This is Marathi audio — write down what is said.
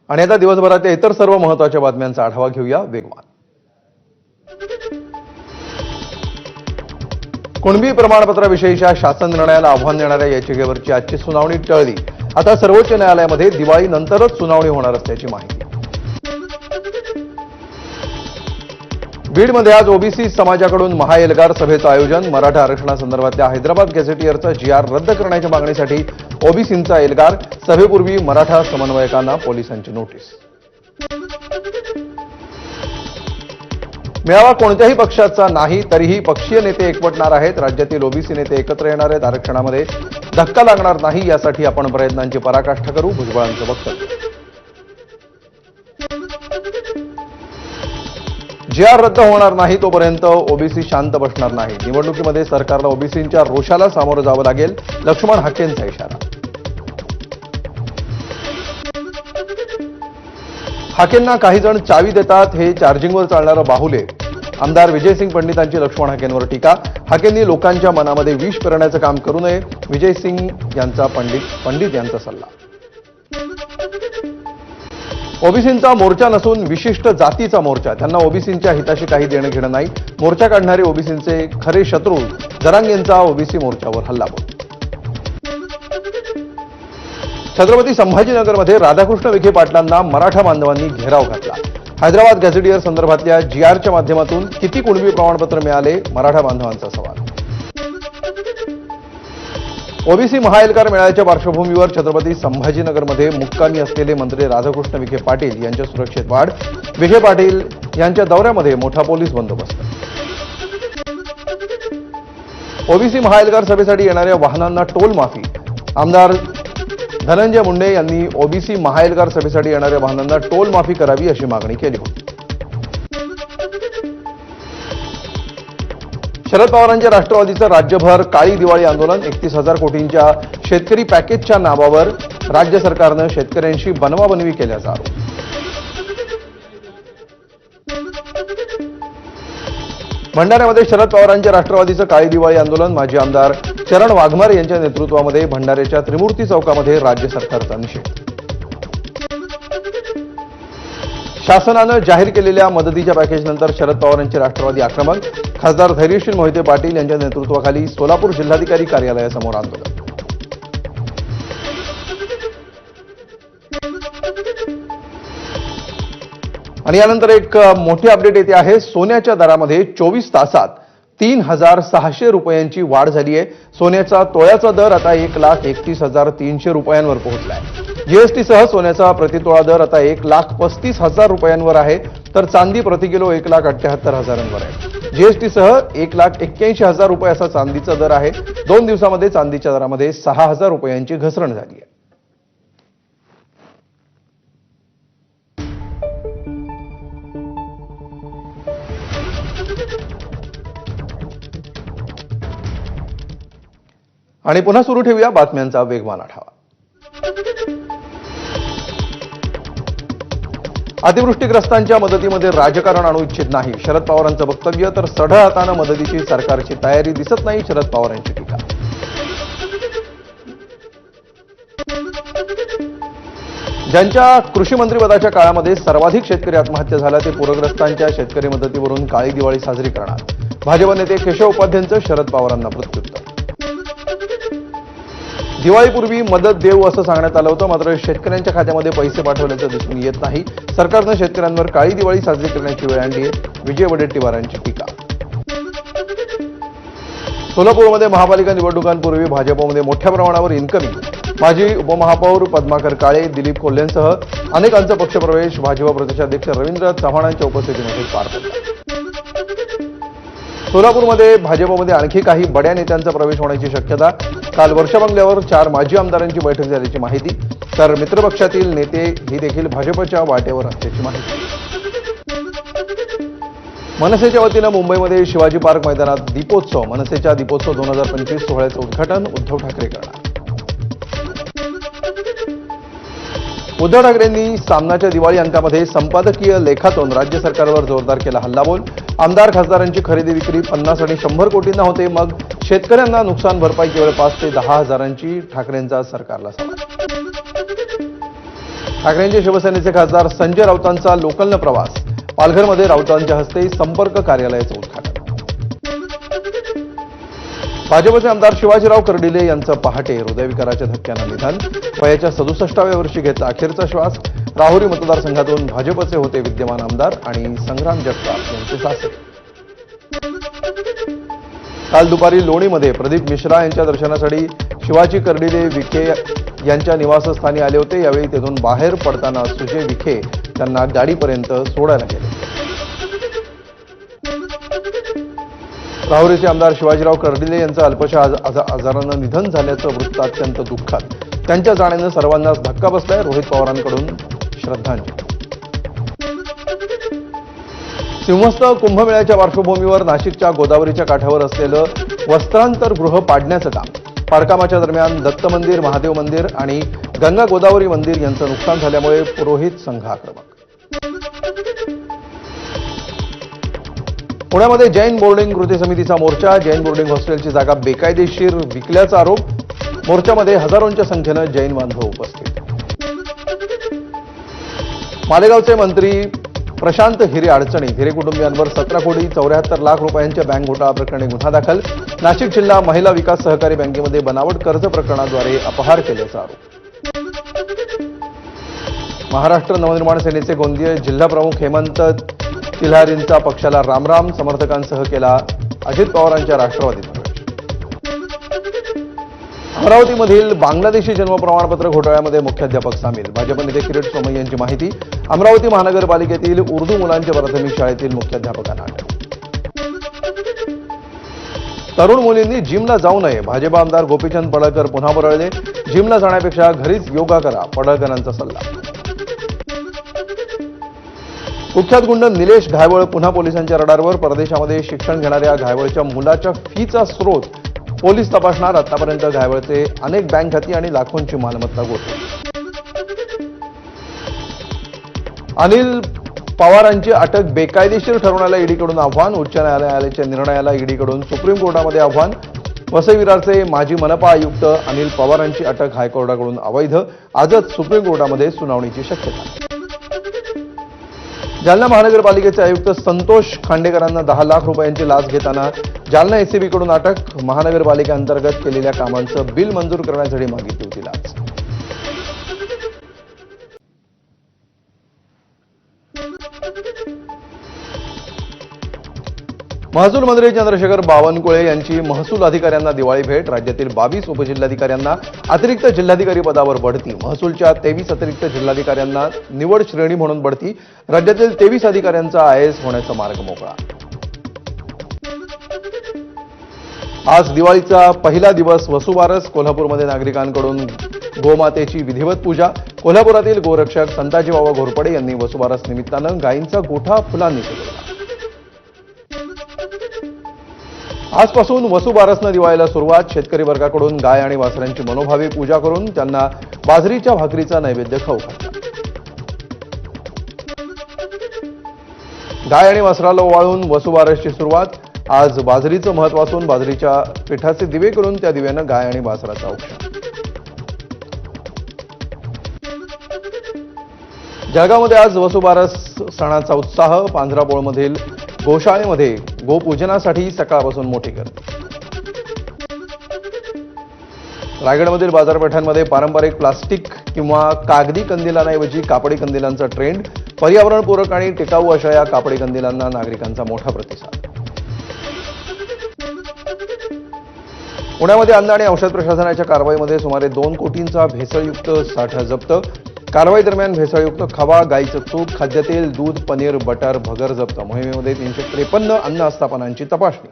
आणि आता दिवसभराच्या इतर सर्व महत्त्वाच्या बातम्यांचा आढावा घेऊया वेगवान। कुणबी प्रमाणपत्राविषयीच्या शासन निर्णयाला आव्हान देणाऱ्या याचिकेवरची आजची सुनावणी टळली। आता सर्वोच्च न्यायालयामध्ये दिवाळीनंतरच सुनावणी होणार असल्याची माहिती। बीडमध्ये आज ओबीसी समाजाकडून महाएल्गार सभेचं आयोजन। मराठा आरक्षणासंदर्भातल्या हैदराबाद गॅझेटियरचा जीआर रद्द करण्याच्या मागणीसाठी ओबीसींचा एल्गार। सभेपूर्वी मराठा समन्वयकांना पोलिसांची नोटीस। मेळावा कोणत्याही पक्षाचा नाही, तरीही पक्षीय नेते एकवटणार आहेत। राज्यातील ओबीसी नेते एकत्र येणार आहेत। आरक्षणामध्ये धक्का लागणार नाही यासाठी आपण प्रयत्नांची पराकाष्ठा करू, भुजबळांचं वक्तव्य। जीआर रद्द होणार नाही तोपर्यंत ओबीसी शांत बसणार नाही। निवडणुकीमध्ये सरकारला ओबीसींच्या रोषाला सामोरं जावं लागेल, लक्ष्मण हाकेंचा इशारा। हाकेंना काही जण चावी देतात, हे चार्जिंगवर चालणारं बाहुले। आमदार विजयसिंग पंडितांची लक्ष्मण हाकेंवर टीका। हाकेंनी लोकांच्या मनामध्ये विष पेरण्याचं काम करू नये, विजयसिंग यांचा पंडित यांचा सल्ला। ओबीसींचा मोर्चा नसून विशिष्ट जातीचा मोर्चा, त्यांना ओबीसींच्या हिताशी काही देणं घेणं नाही। मोर्चा काढणारे ओबीसींचे खरे शत्रू। जरांगेंचा ओबीसी मोर्चावर हल्लाबोल। छत्रपती संभाजीनगरमध्ये राधाकृष्ण विखे पाटलांना मराठा बांधवांनी घेराव घातला। हैदराबाद गॅझेटियर संदर्भातल्या जीआरच्या माध्यमातून किती कुणबी प्रमाणपत्र मिळाले, मराठा बांधवांचा सवाल। ओबीसी महाएल्गार मेळाव्याच्या पार्श्वभूमीवर छत्रपती संभाजीनगरमध्ये मुक्कामी असलेले मंत्री राधाकृष्ण विखे पाटील यांच्या सुरक्षेत वाढ। विखे पाटील यांच्या दौऱ्यामध्ये मोठा पोलीस बंदोबस्त। ओबीसी महाएल्गार सभेसाठी येणाऱ्या वाहनांना टोल माफी। आमदार धनंजय मुंडे यांनी ओबीसी महाएल्गार सभेसाठी येणाऱ्या वाहनांना टोल माफी करावी अशी मागणी केली होती। शरद पवारांच्या राष्ट्रवादीचं राज्यभर काळी दिवाळी आंदोलन। 31,000 कोटींच्या शेतकरी पॅकेजच्या नावावर राज्य सरकारनं शेतकऱ्यांशी बनवाबनवी केल्याचा आरोप। भंडाऱ्यामध्ये शरद पवारांच्या राष्ट्रवादीचं काळी दिवाळी आंदोलन। माजी आमदार चरण वाघमारे यांच्या नेतृत्वामध्ये भंडाऱ्याच्या त्रिमूर्ती चौकामध्ये राज्य सरकारचा निषेध। शासनानं जाहीर केलेल्या मदतीच्या पॅकेजनंतर शरद पवारांचे राष्ट्रवादी आक्रमक। खासदार धैर्यशील मोहिते पाटील यांच्या नेतृत्वाखाली सोलापूर जिल्हाधिकारी कार्यालयासमोर आंदोलन। आणि यानंतर एक मोठी अपडेट येते आहे। सोन्याच्या दरामध्ये 24 तासात 3,600 रुपयांची वाढ झाली आहे। सोन्याचा तोळ्याचा दर आता 1,31,300 रुपयांवर पोहोचलाय। जीएसटीसह सोन्याचा प्रतितोळा दर आता 1,35,000 रुपयांवर आहे, तर चांदी प्रति किलो 1,78,000 आहे। जीएसटीसह 1,81,000 रुपये असा चांदीचा दर आहे। 2 दिवसामध्ये चांदीच्या दरामध्ये 6,000 रुपयांची घसरण झाली आहे। आणि पुन्हा सुरू ठेवूया बातम्यांचा वेगवान आढावा। अतिवृष्टीग्रस्तांच्या मदतीमध्ये राजकारण आणू इच्छित नाही, शरद पवारांचं वक्तव्य। तर सढळ हातानं मदतीची सरकारची तयारी दिसत नाही, शरद पवारांची टीका। ज्यांच्या कृषी मंत्रिपदाच्या काळामध्ये सर्वाधिक शेतकरी आत्महत्या झाल्या ते पूरग्रस्तांच्या शेतकरी मदतीवरून काळी दिवाळी साजरी करणार। भाजप नेते केशव उपाध्यायांचं शरद पवारांना प्रत्युत्तर। दिवाळीपूर्वी मदत देऊ असं सांगण्यात आलं होतं, मात्र शेतकऱ्यांच्या खात्यामध्ये पैसे पाठवल्याचं दिसून येत नाही। सरकारनं शेतकऱ्यांवर काळी दिवाळी साजरी करण्याची वेळ आणली आहे, विजय वडेट्टीवारांची टीका। सोलापूरमध्ये महापालिका निवडणुकांपूर्वी भाजपमध्ये मोठ्या प्रमाणावर इन्कमिंग। माजी उपमहापौर पद्माकर काळे, दिलीप कोल्हेंसह अनेकांचा पक्षप्रवेश। भाजप प्रदेशाध्यक्ष रवींद्र चव्हाणांच्या उपस्थितीमध्ये पार पडला। सोलापूरमध्ये भाजपमध्ये आणखी काही बड्या नेत्यांचा प्रवेश होण्याची शक्यता। काल वर्षा बंगल्यावर 4 माजी आमदारांची बैठक झाल्याची माहिती, तर मित्रपक्षातील नेते ही देखील भाजपच्या वाटेवर असल्याची माहिती। मनसेच्या वतीनं मुंबईमध्ये शिवाजी पार्क मैदानात दीपोत्सव। मनसेच्या दीपोत्सव 2025 सोहळ्याचं उद्घाटन उद्धव ठाकरे करणार। उद्धव ठाकरेंनी सामनाच्या दिवाळी अंकामध्ये संपादकीय लेखातून राज्य सरकारवर जोरदार केला हल्लाबोल। आमदार खासदारांची खरेदी विक्री 50 आणि 100 कोटींना होते, मग शेतकऱ्यांना नुकसान भरपाई केवळ 5 ते 10 हजारांची, ठाकरेंचा सरकारला सवाल। ठाकरेंचे शिवसेनेचे खासदार संजय राऊतांचा लोकलनं प्रवास, पालघरमध्ये राऊतांच्या हस्ते संपर्क कार्यालयाचं उद्घाटन. भाजपचे आमदार शिवाजीराव कर्डिले यांचं पहाटे हृदयविकाराच्या धक्क्यानं निधन. वयाच्या 67व्या वर्षी घेतला अखेरचा श्वास. राहुरी मतदारसंघातून भाजपचे होते विद्यमान आमदार आणि संग्राम जगताप यांचे सासरे. काल दुपारी लोणीमध्ये प्रदीप मिश्रा यांच्या दर्शनासाठी शिवाजी कर्डिले विखे यांच्या निवासस्थानी आले होते. यावेळी तेथून बाहेर पडताना सुजय विखे त्यांना गाडीपर्यंत सोडायला गेले. राहुरीचे आमदार शिवाजीराव कर्डिले यांचं अल्पशा आजारानं निधन झाल्याचं वृत्त अत्यंत दुःखद. त्यांच्या जाण्यानं सर्वांनाच धक्का बसलाय. रोहित पवारांकडून श्रद्धांजली. सिंहस्थ कुंभमेळ्याच्या पार्श्वभूमीवर नाशिकच्या गोदावरीच्या काठावर असलेलं वस्त्रांतरगृह पाडण्याचं काम. पाडकामाच्या दरम्यान दत्त मंदिर, महादेव मंदिर आणि गंगा गोदावरी मंदिर यांचं नुकसान झाल्यामुळे पुरोहित संघ आक्रमक. पुण्यामध्ये जैन बोर्डिंग कृती समितीचा मोर्चा. जैन बोर्डिंग हॉस्टेलची जागा बेकायदेशीर विकल्याचा आरोप. मोर्चामध्ये हजारोंच्या संख्येनं जैन बांधव उपस्थित. मालेगावचे मंत्री प्रशांत हिरे अडचणीत. हिरे कुटुंबियांवर 17 कोटी 74 लाख रुपयांच्या बँक घोटाळा प्रकरणी गुन्हा दाखल. नाशिक जिल्हा महिला विकास सहकारी बँकेमध्ये बनावट कर्ज प्रकरणाद्वारे अपहार केल्याचा आरोप. महाराष्ट्र नवनिर्माण सेनेचे गोंदिया जिल्हाप्रमुख हेमंत तिल्हारींचा पक्षाला रामराम. समर्थकांसह केला अजित पवारांच्या राष्ट्रवादीत प्रवेश. अमरावतीमधील बांगलादेशी जन्म प्रमाणपत्र घोटाळ्यामध्ये मुख्याध्यापक सामील. भाजप नेते किरीट सोमय्या यांची माहिती. अमरावती महानगरपालिकेतील उर्दू मुलांच्या प्राथमिक शाळेतील मुख्याध्यापकांना अटक. तरुण मुलींनी जिमला जाऊ नये. भाजप आमदार गोपीचंद पडळकर पुन्हा बरळले. जिमला जाण्यापेक्षा घरीच योगा करा, पडळकरांचा सल्ला. कुख्यात गुंड निलेश घायवळ पुन्हा पोलिसांच्या रडारवर. परदेशामध्ये शिक्षण घेणाऱ्या घायवळच्या मुलाच्या फीचा स्रोत पोलीस तपासणार. आतापर्यंत घायवळचे अनेक बँक खाती आणि लाखोंची मालमत्ता गोठवली. अनिल पवारांची अटक बेकायदेशीर ठरवण्याला ईडीकडून आव्हान. उच्च न्यायालयाच्या निर्णयाला ईडीकडून सुप्रीम कोर्टामध्ये आव्हान. वसई विरारचे माजी मनपा आयुक्त अनिल पवारांची अटक हायकोर्टाकडून अवैध. आजच सुप्रीम कोर्टामध्ये सुनावणीची शक्यता. जालना महानगरपालिकेचे आयुक्त संतोष खांडेकरांना 10 लाख रुपयांची लाच घेताना जालना एसीबीकडून अटक. महानगरपालिकेअंतर्गत केलेल्या कामांचं बिल मंजूर करण्यासाठी मागितली होती लाच. महसूल मंत्री चंद्रशेखर बावनकुळे यांची महसूल अधिकाऱ्यांना दिवाळी भेट. राज्यातील 22 उपजिल्हाधिकाऱ्यांना अतिरिक्त जिल्हाधिकारी पदावर बढती. महसूलच्या 23 अतिरिक्त जिल्हाधिकाऱ्यांना निवड श्रेणी म्हणून बढती. राज्यातील 23 अधिकाऱ्यांचा आयएएस होण्याचा मार्ग मोकळा. आज दिवाळीचा पहिला दिवस. वसुबारस. कोल्हापूरमध्ये नागरिकांकडून गोमातेची विधिवत पूजा. कोल्हापुरातील गोरक्षक संताजी बाबा घोरपडे यांनी वसुबारस निमित्तानं गायींचा गोठा फुलांनी सजवला. आजपासून वसुबारसनं दिवाळीला सुरुवात. शेतकरी वर्गाकडून गाय आणि वासरांची मनोभावे पूजा करून त्यांना बाजरीच्या भाकरीचा नैवेद्य खाऊ घातला. गाय आणि वासराला ओवाळून वसुबारसची सुरुवात. आज बाजरीचं महत्त्व असून बाजरीच्या पिठाचे दिवे करून त्या दिव्यानं गाय आणि वासराचा औक्षण. जळगावमध्ये आज वसुबारस सणाचा उत्साह. पांझरापोळमधील गोशाळेमध्ये गोपूजनासाठी सकाळपासून मोठी गर्दी. रायगडमधील बाजारपेठांमध्ये पारंपरिक प्लास्टिक किंवा कागदी कंदिलांऐवजी कापडी कंदिलांचा ट्रेंड. पर्यावरणपूरक आणि टिकाऊ अशा या कापडी कंदिलांना नागरिकांचा मोठा प्रतिसाद. पुण्यामध्ये अन्न आणि औषध प्रशासनाच्या कारवाईमध्ये सुमारे 2 कोटींचा भेसळयुक्त साठा जप्त. कारवाई दरम्यान भेसळयुक्त खवा, गाईचं तूप, खाद्यतेल, दूध, पनीर, बटर, भगर जप्त. मोहिमेमध्ये 353 अन्न आस्थापनांची तपासणी.